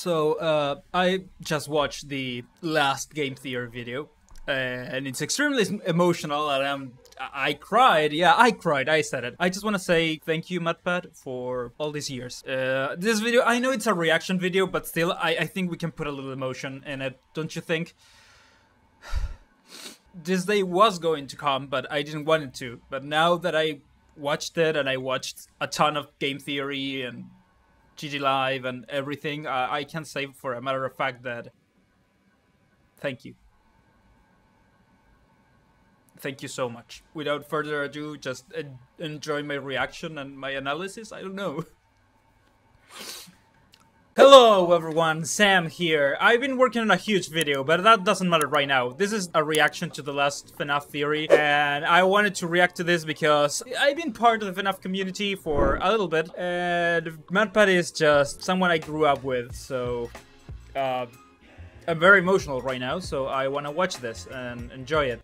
I just watched the last game theory video, and it's extremely emotional, and I cried. Yeah, I cried. I said it. I just want to say thank you, MatPat, for all these years. This video, I know it's a reaction video, but still, I think we can put a little emotion in it, don't you think? This day was going to come, but I didn't want it to. But now that I watched it, and I watched a ton of game theory and GG Live and everything, I can say for a matter of fact that thank you. Thank you so much. Without further ado, just enjoy my reaction and my analysis. I don't know. Hello everyone, Sam here. I've been working on a huge video, but that doesn't matter right now. This is a reaction to the last FNAF theory, and I wanted to react to this because I've been part of the FNAF community for a little bit, and MatPat is just someone I grew up with, so I'm very emotional right now, so I want to watch this and enjoy it.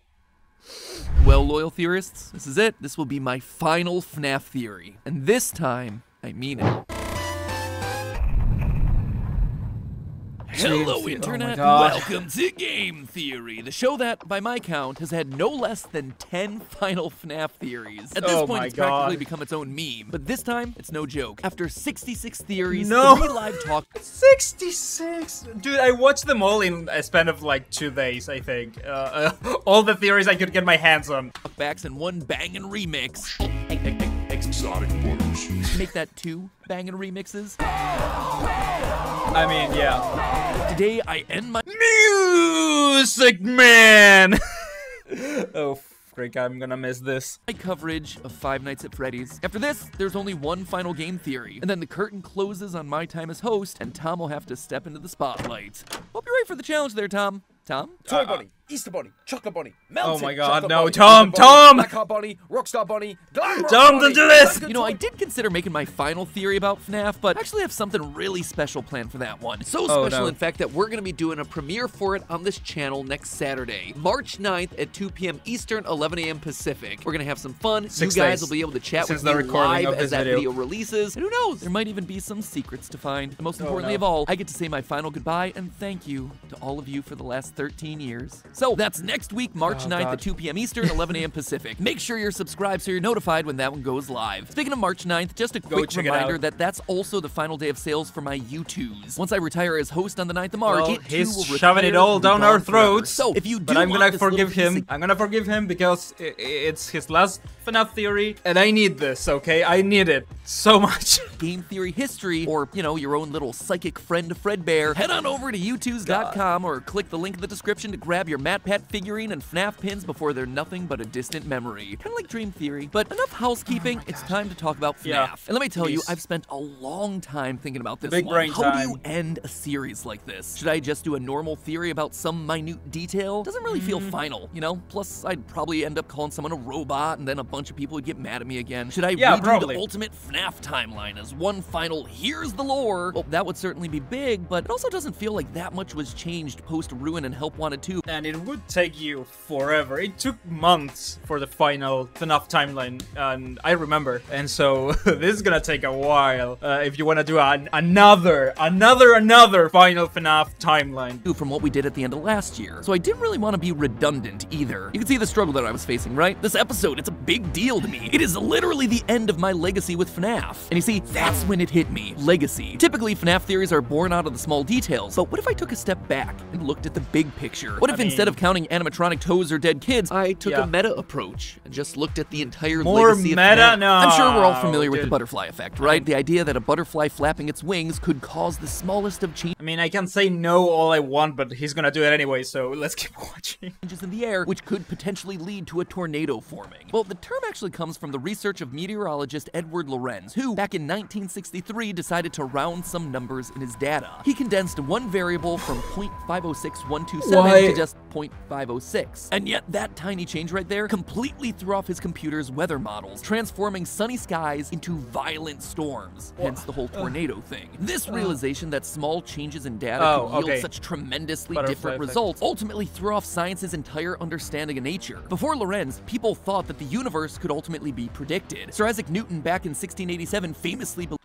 Well, loyal theorists, this is it. This will be my final FNAF theory, and this time, I mean it. Hello, Internet! Welcome to Game Theory, the show that, by my count, has had no less than 10 final FNAF theories. At this point, it's practically become its own meme. But this time, it's no joke. After 66 theories, 3 live talk... 66? Dude, I watched them all in a span of like 2 days, I think. All the theories I could get my hands on. Talkbacks and 1 bangin' remix. Exotic waters. Make that 2 bangin' remixes. I mean, yeah. Today, I end my Music Man! Oh, frick, I'm gonna miss this. My coverage of Five Nights at Freddy's. After this, there's only 1 final game theory, and then the curtain closes on my time as host, and Tom will have to step into the spotlight. Hope you're ready for the challenge there, Tom. Tom? Toy Bunny, Easter Bunny, Chocolate Bunny, Melted Oh my god, Chocolate no, Bunny, Tom, Chocolate Bunny, Tom! Black Heart Bunny, Rockstar Bunny, Glam Rock Tom, Bunny. don't do this! You know, I did consider making my final theory about FNAF, but I actually have something really special planned for that one. So special, in fact, that we're going to be doing a premiere for it on this channel next Saturday, March 9th at 2 p.m. Eastern, 11 a.m. Pacific. We're going to have some fun. You guys will be able to chat with me live as that video releases. And who knows, there might even be some secrets to find. And most importantly of all, I get to say my final goodbye and thank you to all of you for the last 13 years. So that's next week, March 9th at 2 p.m. Eastern, 11 a.m. Pacific. Make sure you're subscribed so you're notified when that one goes live. Speaking of March 9th, just a quick reminder that that's also the final day of sales for my U2s. Once I retire as host on the 9th of March, well, he's shoving it all down our throats. So if you do, but I'm gonna forgive him. I'm gonna forgive him because it's his last FNAF theory, and I need this. Okay, I need it so much. Game theory history, or you know, your own little psychic friend Fredbear. Head on over to U2s.com or click the link in the description to grab your MatPat figurine and FNAF pins before they're nothing but a distant memory. Kind of like Dream Theory. But enough housekeeping, it's time to talk about FNAF. Yeah, and let me tell you, I've spent a long time thinking about this Big one. brain How time. do you end a series like this? Should I just do a normal theory about some minute detail? Doesn't really feel final, you know? Plus, I'd probably end up calling someone a robot, and then a bunch of people would get mad at me again. Should I redo the ultimate FNAF timeline as one final, here's the lore? Well, that would certainly be big, but it also doesn't feel like that much was changed post-Ruin and Help Wanted 2. And it would take you forever. It took months for the final FNAF timeline, and I remember. And so this is gonna take a while if you want to do another final FNAF timeline. From what we did at the end of last year. So I didn't really want to be redundant either. You can see the struggle that I was facing, right? This episode, it's a big deal to me. It is literally the end of my legacy with FNAF. And you see, that's when it hit me. Legacy. Typically, FNAF theories are born out of the small details, but what if I took a step back and looked at the big picture? What if instead of counting animatronic toes or dead kids, I took a meta approach and just looked at the entire legacy of FNAF? No, I'm sure we're all familiar with the butterfly effect, right? The idea that a butterfly flapping its wings could cause the smallest of changes. I mean, I can say no all I want, but he's gonna do it anyway, so let's keep watching. Changes in the air, which could potentially lead to a tornado forming. Well, the term actually comes from the research of meteorologist Edward Lorenz, who, back in 1963, decided to round some numbers in his data. He condensed one variable from 0.506127 to just 0.506. And yet, that tiny change right there completely threw off his computer's weather models, transforming sunny skies into violent storms, hence the whole tornado thing. This realization that small changes in data could yield such tremendously different results ultimately threw off science's entire understanding of nature. Before Lorenz, people thought that the universe could ultimately be predicted. Sir Isaac Newton, back in 1687, famously believed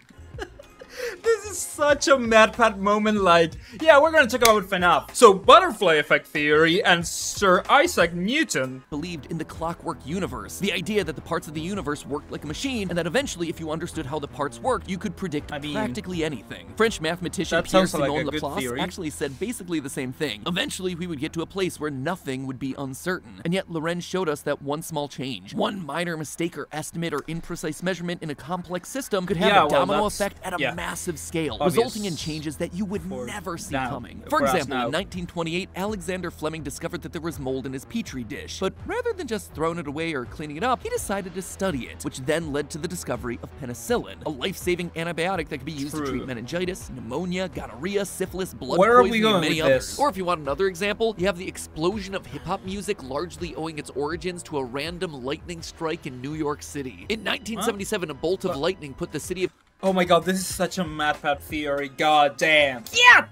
This is such a MatPat moment, like, yeah, we're gonna talk about FNAF. So, butterfly effect theory and Sir Isaac Newton believed in the clockwork universe, the idea that the parts of the universe worked like a machine, and that eventually, if you understood how the parts work, you could predict practically anything. French mathematician Pierre-Simon Laplace actually said basically the same thing. Eventually, we would get to a place where nothing would be uncertain. And yet, Lorenz showed us that one small change, one minor mistake or estimate or imprecise measurement in a complex system could have a domino effect at a massive scale, resulting in changes that you would never see coming. For example, in 1928, Alexander Fleming discovered that there was mold in his petri dish, but rather than just throwing it away or cleaning it up, he decided to study it, which then led to the discovery of penicillin, a life-saving antibiotic that could be used to treat meningitis, pneumonia, gonorrhea, syphilis, blood poisoning, and many others. Or if you want another example, you have the explosion of hip-hop music largely owing its origins to a random lightning strike in New York City. In 1977, a bolt of lightning put the city of Oh my god, this is such a MatPat theory, god damn. Yeah,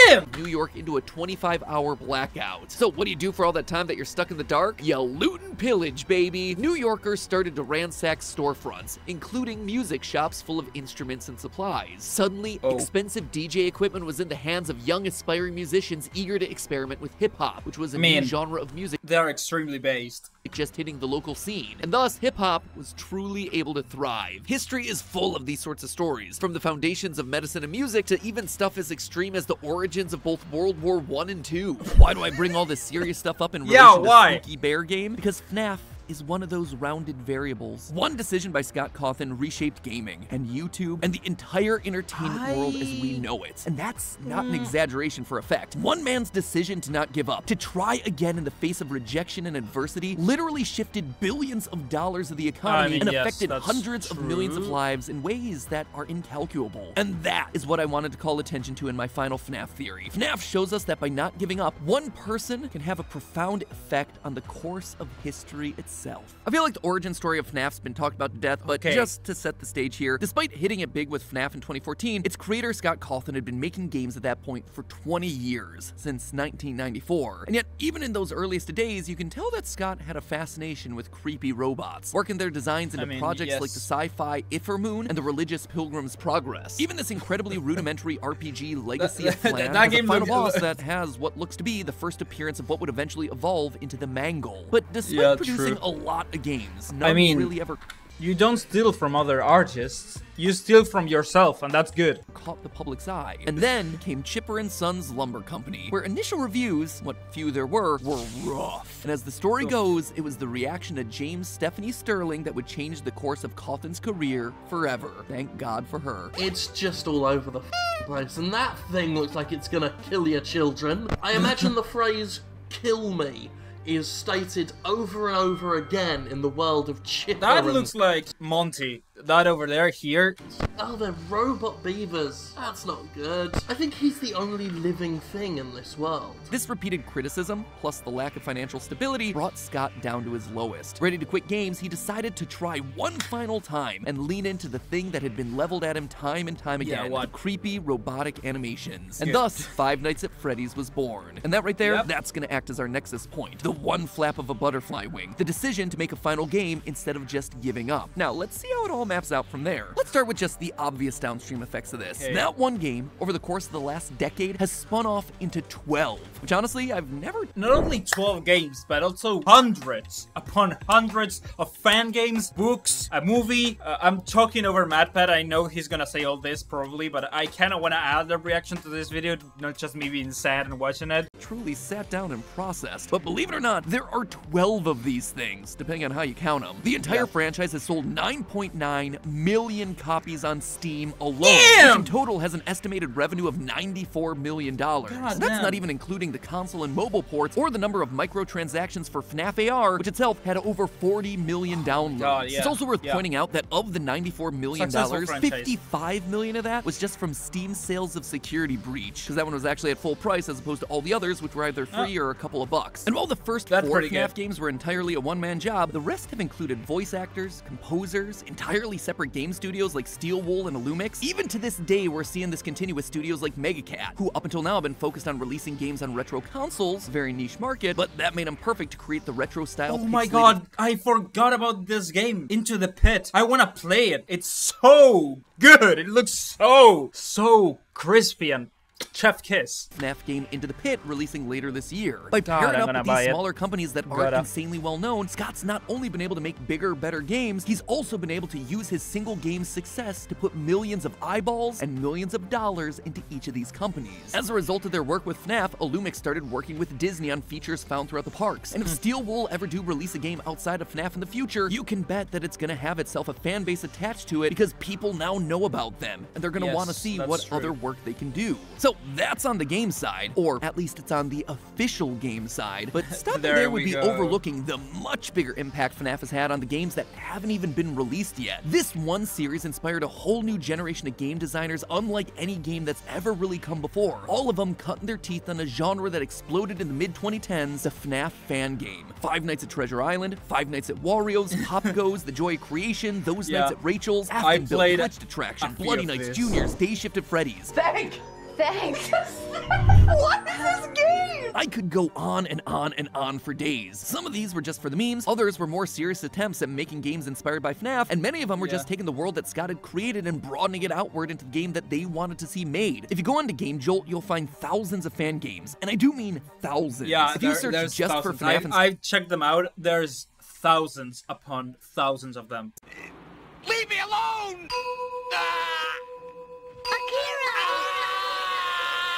damn! New York into a 25-hour blackout. So what do you do for all that time that you're stuck in the dark? You loot and pillage, baby. New Yorkers started to ransack storefronts, including music shops full of instruments and supplies. Suddenly, expensive DJ equipment was in the hands of young aspiring musicians eager to experiment with hip-hop, which was a new genre of music. They're extremely based. Just hitting the local scene, and thus hip-hop was truly able to thrive. History is full of these sorts of stories, from the foundations of medicine and music to even stuff as extreme as the origins of both World War I and II. Why do I bring all this serious stuff up in relation to Spooky Bear game? Because FNAF is one of those rounded variables. One decision by Scott Cawthon reshaped gaming and YouTube and the entire entertainment world as we know it. And that's not an exaggeration for effect. One man's decision to not give up, to try again in the face of rejection and adversity, literally shifted billions of dollars of the economy and affected hundreds of millions of lives in ways that are incalculable. And that is what I wanted to call attention to in my final FNAF theory. FNAF shows us that by not giving up, one person can have a profound effect on the course of history itself. I feel like the origin story of FNAF's been talked about to death, but just to set the stage here, despite hitting it big with FNAF in 2014, its creator Scott Cawthon had been making games at that point for 20 years, since 1994. And yet, even in those earliest of days, you can tell that Scott had a fascination with creepy robots, working their designs into projects like the sci-fi Moon and the religious Pilgrim's Progress. Even this incredibly rudimentary RPG Legacy of FNAF has a final boss that has what looks to be the first appearance of what would eventually evolve into the Mangle. But despite producing a lot of games, none really ever you don't steal from other artists, you steal from yourself, and that's good. Caught the public's eye. And then came Chipper & Sons Lumber Company, where initial reviews, what few there were rough. And as the story goes, it was the reaction to James Stephanie Sterling that would change the course of Cawthon's career forever. Thank God for her. It's just all over the place, and that thing looks like it's gonna kill your children. I imagine the phrase, "kill me," is stated over and over again in the world of Chipper. That looks like Monty. That over there, here. Oh, they're robot beavers. That's not good. I think he's the only living thing in this world. This repeated criticism, plus the lack of financial stability, brought Scott down to his lowest. Ready to quit games, he decided to try one final time and lean into the thing that had been leveled at him time and time again, the creepy robotic animations. And thus, Five Nights at Freddy's was born. And that right there, that's gonna act as our nexus point. The one flap of a butterfly wing. The decision to make a final game instead of just giving up. Now, let's see how it all maps out from there. Let's start with just the obvious downstream effects of this. That one game, over the course of the last decade, has spun off into 12, which honestly, I've never... Not only 12 games, but also hundreds upon hundreds of fan games, books, a movie. I'm talking over MatPat. I know he's gonna say all this probably, but I kind of want to add a reaction to this video, not just me being sad and watching it. Truly sat down and processed. But believe it or not, there are 12 of these things, depending on how you count them. The entire franchise has sold 9.9 million copies on Steam alone, which in total has an estimated revenue of $94 million. That's not even including the console and mobile ports or the number of microtransactions for FNAF AR, which itself had over 40 million downloads. It's also worth pointing out that of the $94 million, 55 million of that was just from Steam sales of Security Breach, because that one was actually at full price as opposed to all the others, which were either free or a couple of bucks. And while the first 4 FNAF games were entirely a one-man job, the rest have included voice actors, composers, entire entirely separate game studios like Steel Wool and Illumix. Even to this day, we're seeing this continue with studios like MegaCat, who up until now have been focused on releasing games on retro consoles, very niche market, but that made them perfect to create the retro style. Oh my god, I forgot about this game, Into the Pit. I want to play it. It's so good. It looks so crispy and chef kiss. FNAF game Into the Pit releasing later this year. By pairing up with these smaller companies that aren't insanely well known, Scott's not only been able to make bigger, better games, he's also been able to use his single game's success to put millions of eyeballs and millions of dollars into each of these companies. As a result of their work with FNAF, Illumix started working with Disney on features found throughout the parks. And if Steel Wool ever do release a game outside of FNAF in the future, you can bet that it's gonna have itself a fan base attached to it because people now know about them, and they're gonna want to see what other work they can do. So that's on the game side, or at least it's on the official game side, but stuff there would be overlooking the much bigger impact FNAF has had on the games that haven't even been released yet. This one series inspired a whole new generation of game designers unlike any game that's ever really come before, all of them cutting their teeth on a genre that exploded in the mid-2010s, the FNAF fan game. Five Nights at Treasure Island, Five Nights at Wario's, Pop Goes, The Joy of Creation, Those Nights at Rachel's, Aspen Built Glitched Attraction, Bloody Nights Juniors, Day Shift at Freddy's. Thanks. What is this game? I could go on and on and on for days. Some of these were just for the memes, others were more serious attempts at making games inspired by FNAF, and many of them were just taking the world that Scott had created and broadening it outward into the game that they wanted to see made. If you go onto Game Jolt, you'll find thousands of fan games, and I do mean thousands. Yeah, if you search just thousands. for FNAF, I've checked them out. There's thousands upon thousands of them. Leave me alone!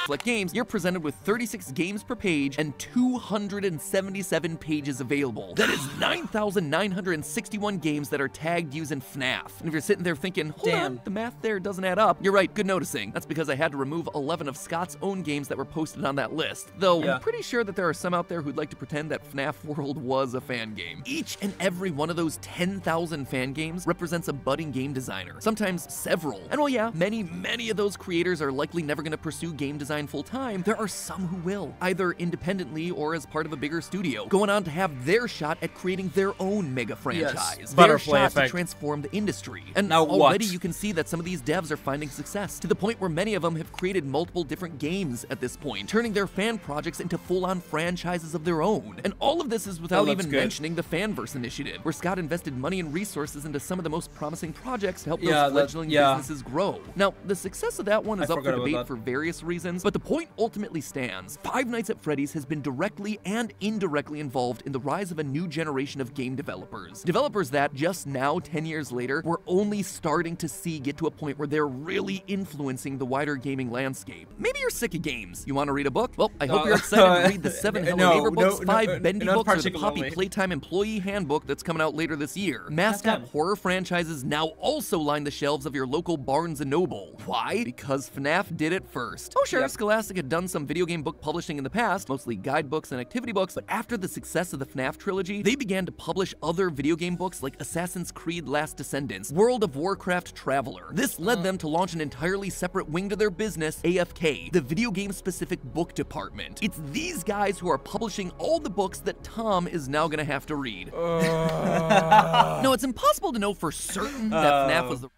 like games, you're presented with 36 games per page and 277 pages available. That is 9,961 games that are tagged using FNAF. And if you're sitting there thinking, hold on, the math there doesn't add up, you're right, good noticing. That's because I had to remove 11 of Scott's own games that were posted on that list. Though, I'm pretty sure that there are some out there who'd like to pretend that FNAF World was a fan game. Each and every one of those 10,000 fan games represents a budding game designer, sometimes several. And while yeah, many of those creators are likely never going to pursue game design full-time, there are some who will, either independently or as part of a bigger studio, going on to have their shot at creating their own mega franchise. Their shot to transform the industry. And now already you can see that some of these devs are finding success, to the point where many of them have created multiple different games at this point, turning their fan projects into full-on franchises of their own. And all of this is without even mentioning the Fanverse initiative, where Scott invested money and resources into some of the most promising projects to help those fledgling businesses grow. Now, the success of that one is up for debate for various reasons, but the point ultimately stands. Five Nights at Freddy's has been directly and indirectly involved in the rise of a new generation of game developers. Developers that, just now, 10 years later, we're only starting to see get to a point where they're really influencing the wider gaming landscape. Maybe you're sick of games. You want to read a book? Well, I hope you're excited to read the 7 Hello Neighbor books, 5 Bendy books, or the Poppy Playtime Employee Handbook that's coming out later this year. Mascot horror franchises now also line the shelves of your local Barnes & Noble. Why? Because FNAF did it first. Oh sure, Scholastic had done some video game book publishing in the past, mostly guidebooks and activity books, but after the success of the FNAF trilogy, they began to publish other video game books like Assassin's Creed Last Descendants, World of Warcraft Traveler. This led them to launch an entirely separate wing to their business, AFK, the video game specific book department. It's these guys who are publishing all the books that Tom is now gonna have to read. No, it's impossible to know for certain that FNAF was the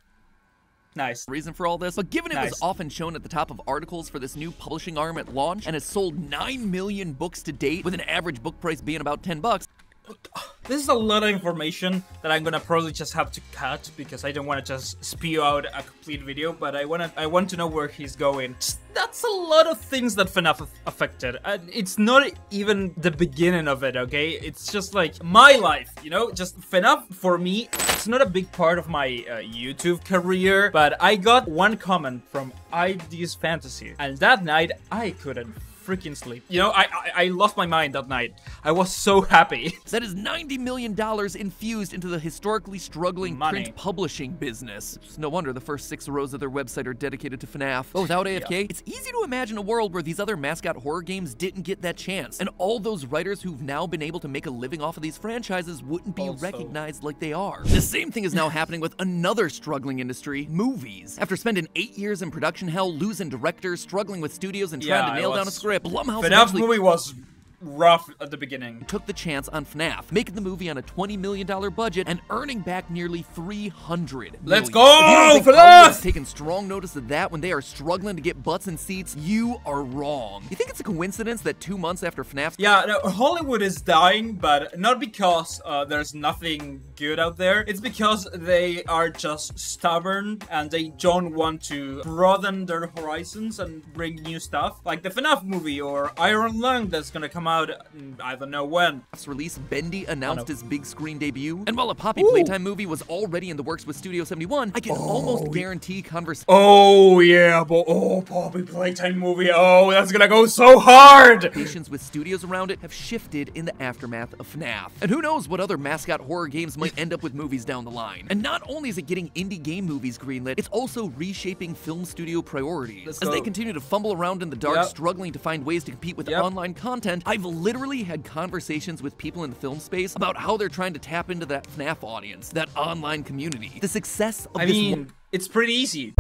reason for all this, but given it was often shown at the top of articles for this new publishing arm at launch and has sold 9 million books to date, with an average book price being about $10, this is a lot of information that I'm gonna probably just have to cut because I don't want to just spew out a complete video, but I want to know where he's going. That's a lot of things that FNAF affected, and it's not even the beginning of it, okay? It's just like my life, you know? Just FNAF, for me, it's not a big part of my YouTube career, but I got one comment from ID's Fantasy, and that night, I couldn't freaking sleep. You know, I lost my mind that night. I was so happy. That is $90 million infused into the historically struggling print publishing business. It's no wonder the first 6 rows of their website are dedicated to FNAF. But without AFK, it's easy to imagine a world where these other mascot horror games didn't get that chance, and all those writers who've now been able to make a living off of these franchises wouldn't be recognized like they are. The same thing is now happening with another struggling industry, movies. After spending 8 years in production hell, losing directors, struggling with studios, and trying to nail down a script, Blumhouse FNAF movie was rough at the beginning. Took the chance on FNAF, making the movie on a $20 million budget and earning back nearly $300 million. Let's go, FNAF! Taking strong notice of that when they are struggling to get butts in seats, you are wrong. You think it's a coincidence that 2 months after FNAF? Yeah, no, Hollywood is dying, but not because there's nothing good out there. It's because they are just stubborn and they don't want to broaden their horizons and bring new stuff. Like the FNAF movie or Iron Lung that's gonna come out, I don't know when. Release, Bendy announced his big screen debut. And while a Poppy Playtime movie was already in the works with Studio 71, I can almost guarantee conversation. Oh yeah, but Poppy Playtime movie, that's gonna go so hard! Conversations with studios around it have shifted in the aftermath of FNAF. And who knows what other mascot horror games might end up with movies down the line. And not only is it getting indie game movies greenlit, it's also reshaping film studio priorities. As they continue to fumble around in the dark, struggling to find ways to compete with online content, I've literally had conversations with people in the film space about how they're trying to tap into that FNAF audience, that online community. The success of it's pretty easy.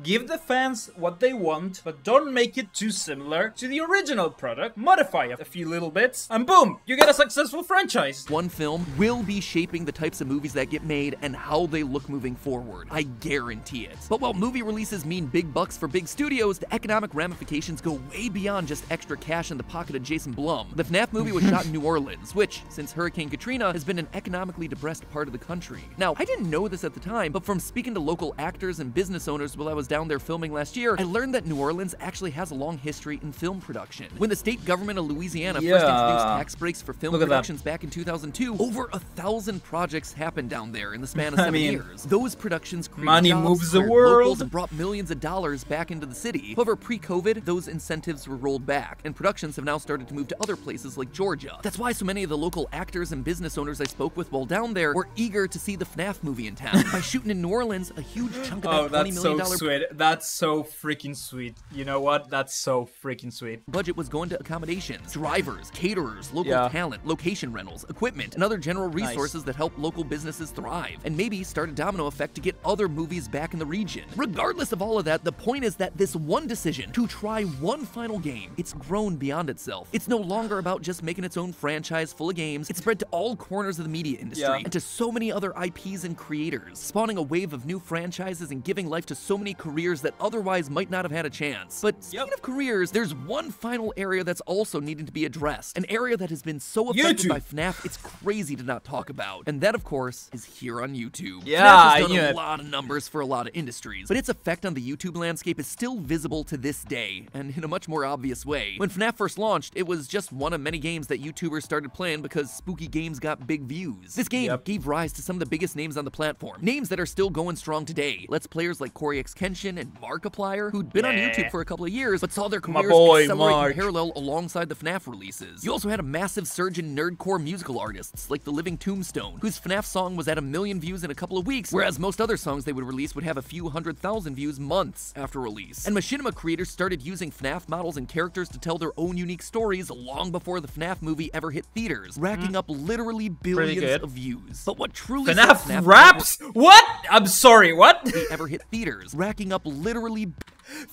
Give the fans what they want, but don't make it too similar to the original product. Modify a few little bits, and boom, you get a successful franchise. One film will be shaping the types of movies that get made and how they look moving forward. I guarantee it. But while movie releases mean big bucks for big studios, the economic ramifications go way beyond just extra cash in the pocket of Jason Blum. The FNAF movie was shot in New Orleans, which, since Hurricane Katrina, has been an economically depressed part of the country. Now, I didn't know this at the time, but from speaking to local actors and business owners while I was down there filming last year, I learned that New Orleans actually has a long history in film production. When the state government of Louisiana first introduced tax breaks for film productions back in 2002, over 1,000 projects happened down there in the span of 7 years. Those productions created money jobs, moves the hired world, locals, and brought millions of dollars back into the city. However, pre-COVID, those incentives were rolled back, and productions have now started to move to other places like Georgia. That's why so many of the local actors and business owners I spoke with while down there were eager to see the FNAF movie in town. By shooting in New Orleans, a huge chunk of that $20 million so sweet. That's so freaking sweet. You know what? That's so freaking sweet. Budget was going to accommodations, drivers, caterers, local talent, location rentals, equipment, and other general resources that help local businesses thrive, and maybe start a domino effect to get other movies back in the region. Regardless of all of that, the point is that this one decision to try one final game, it's grown beyond itself. It's no longer about just making its own franchise full of games. It's spread to all corners of the media industry and to so many other IPs and creators, spawning a wave of new franchises and giving life to so many careers that otherwise might not have had a chance. But speaking of careers, there's one final area that's also needing to be addressed. An area that has been so affected by FNAF, it's crazy to not talk about. And that, of course, is here on YouTube. FNAF has done a lot of numbers for a lot of industries, but its effect on the YouTube landscape is still visible to this day, and in a much more obvious way. When FNAF first launched, it was just one of many games that YouTubers started playing because spooky games got big views. This game gave rise to some of the biggest names on the platform, names that are still going strong today. Let's players like Corey X Kenshin and Markiplier, who'd been on YouTube for a couple of years, but saw their careers accelerate in parallel alongside the FNAF releases. You also had a massive surge in nerdcore musical artists, like the Living Tombstone, whose FNAF song was at 1 million views in a couple of weeks, whereas most other songs they would release would have a few 100,000 views months after release. And machinima creators started using FNAF models and characters to tell their own unique stories long before the FNAF movie ever hit theaters, racking up literally billions of views. But what truly FNAF raps? What? I'm sorry, what? Ever hit theaters, racking up literally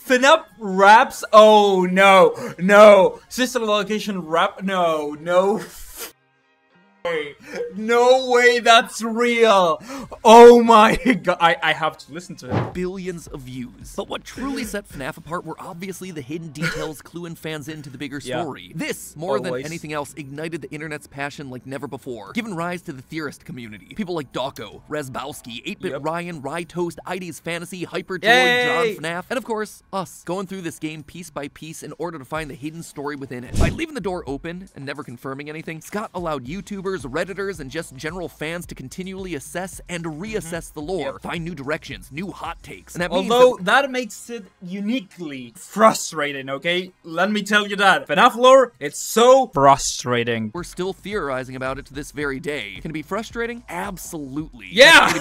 FNAF raps? Oh no, no. System allocation rap? No, no. No way that's real. Oh my god, I have to listen to it. Billions of views. But what truly set FNAF apart were obviously the hidden details cluing fans into the bigger story. This, more than anything else, ignited the internet's passion like never before, giving rise to the theorist community. People like Dawko, Rezbowski, 8-Bit Ryan, Rytoast, ID's Fantasy, Hyperjoy, John FNAF, and of course, us, going through this game piece by piece in order to find the hidden story within it. By leaving the door open and never confirming anything, Scott allowed YouTubers, Redditors, and just general fans to continually assess and reassess the lore, find new directions, new hot takes. And that means that makes it uniquely frustrating, okay? Let me tell you that. FNAF lore, it's so frustrating. We're still theorizing about it to this very day. Can it be frustrating? Absolutely. Yeah!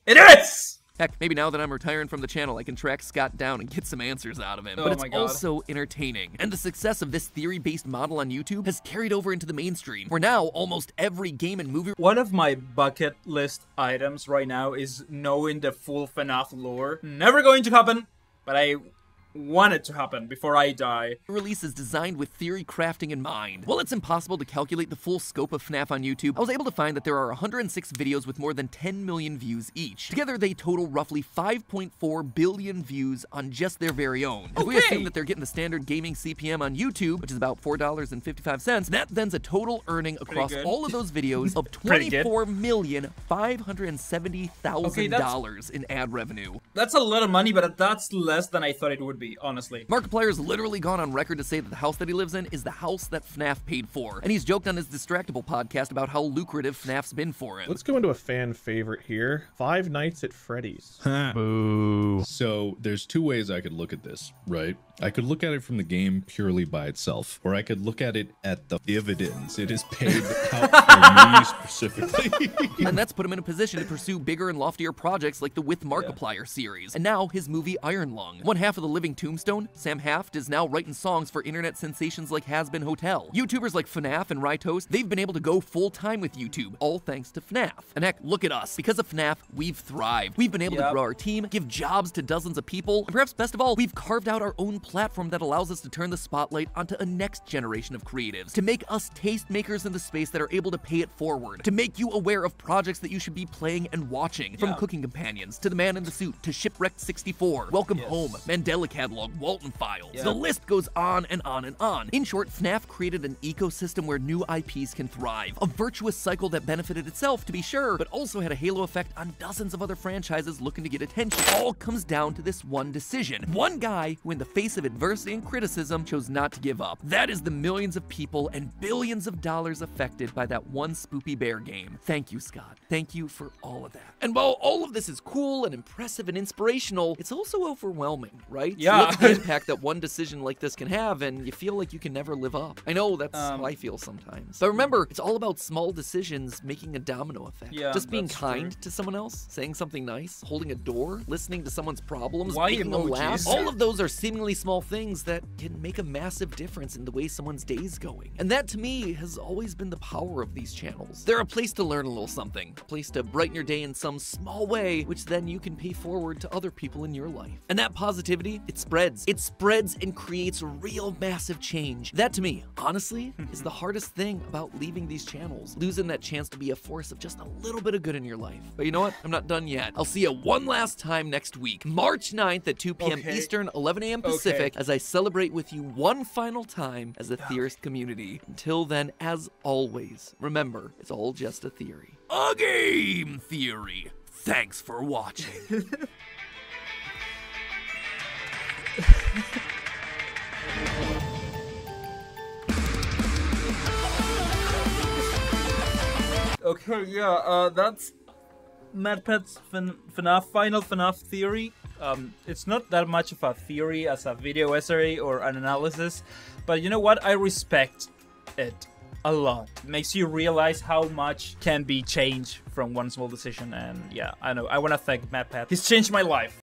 It is! Heck, maybe now that I'm retiring from the channel, I can track Scott down and get some answers out of him. But it's also entertaining. And the success of this theory-based model on YouTube has carried over into the mainstream, where now almost every game and movie... One of my bucket list items right now is knowing the full FNAF lore. Never going to happen, but I want it to happen before I die. The release is designed with theory crafting in mind. While it's impossible to calculate the full scope of FNAF on YouTube, I was able to find that there are 106 videos with more than 10 million views each. Together, they total roughly 5.4 billion views on just their very own. If we assume that they're getting the standard gaming CPM on YouTube, which is about $4.55, that then's a total earning across all of those videos of $24,570,000 in ad revenue. That's a lot of money, but that's less than I thought it would be, honestly. Markiplier's literally gone on record to say that the house that he lives in is the house that FNAF paid for, and he's joked on his Distractable podcast about how lucrative FNAF's been for him. Let's go into a fan favorite here. Five Nights at Freddy's. Boo. So there's two ways I could look at this, right? I could look at it from the game purely by itself, or I could look at it at the dividends it is paid out for me specifically. And that's put him in a position to pursue bigger and loftier projects like the With Markiplier series, and now his movie Iron Lung. One half of the Living Tombstone, Sam Haft, is now writing songs for internet sensations like Has Been Hotel. YouTubers like FNAF and Rytoast, they've been able to go full-time with YouTube, all thanks to FNAF. And heck, look at us. Because of FNAF, we've thrived. We've been able to grow our team, give jobs to dozens of people, and perhaps best of all, we've carved out our own platform that allows us to turn the spotlight onto a next generation of creatives, to make us tastemakers in the space that are able to pay it forward, to make you aware of projects that you should be playing and watching, from Cooking Companions, to The Man in the Suit, to Shipwrecked 64, Welcome Home, Mandela Catalog, Walton Files. The list goes on and on and on. In short, FNAF created an ecosystem where new IPs can thrive, a virtuous cycle that benefited itself, to be sure, but also had a halo effect on dozens of other franchises looking to get attention. All comes down to this one decision. One guy who, in the face of adversity and criticism, chose not to give up. That is the millions of people and billions of dollars affected by that one Spoopy Bear game. Thank you, Scott. Thank you for all of that. And while all of this is cool and impressive and inspirational, it's also overwhelming, right? Yeah. You look at the impact that one decision like this can have, and you feel like you can never live up. I know that's how I feel sometimes. But remember, it's all about small decisions making a domino effect. Yeah, just being that's kind true. to someone else, saying something nice, holding a door, listening to someone's problems, Why making them emojis? laugh. All of those are seemingly small things that can make a massive difference in the way someone's day's going. And that, to me, has always been the power of these channels. They're a place to learn a little something, a place to brighten your day in some small way, which then you can pay forward to other people in your life. And that positivity, it spreads. It spreads and creates real massive change. That, to me, honestly, is the hardest thing about leaving these channels, losing that chance to be a force of just a little bit of good in your life. But you know what? I'm not done yet. I'll see you one last time next week, March 9th at 2 p.m. Eastern, 11 a.m. Pacific, as I celebrate with you one final time as a theorist community. Until then, as always, remember, it's all just a theory. A game theory. Thanks for watching. Okay, yeah, that's MatPat's final FNAF theory. It's not that much of a theory as a video essay or an analysis, but you know what? I respect it a lot. It makes you realize how much can be changed from one small decision, and yeah, I know. I want to thank MatPat. He's changed my life.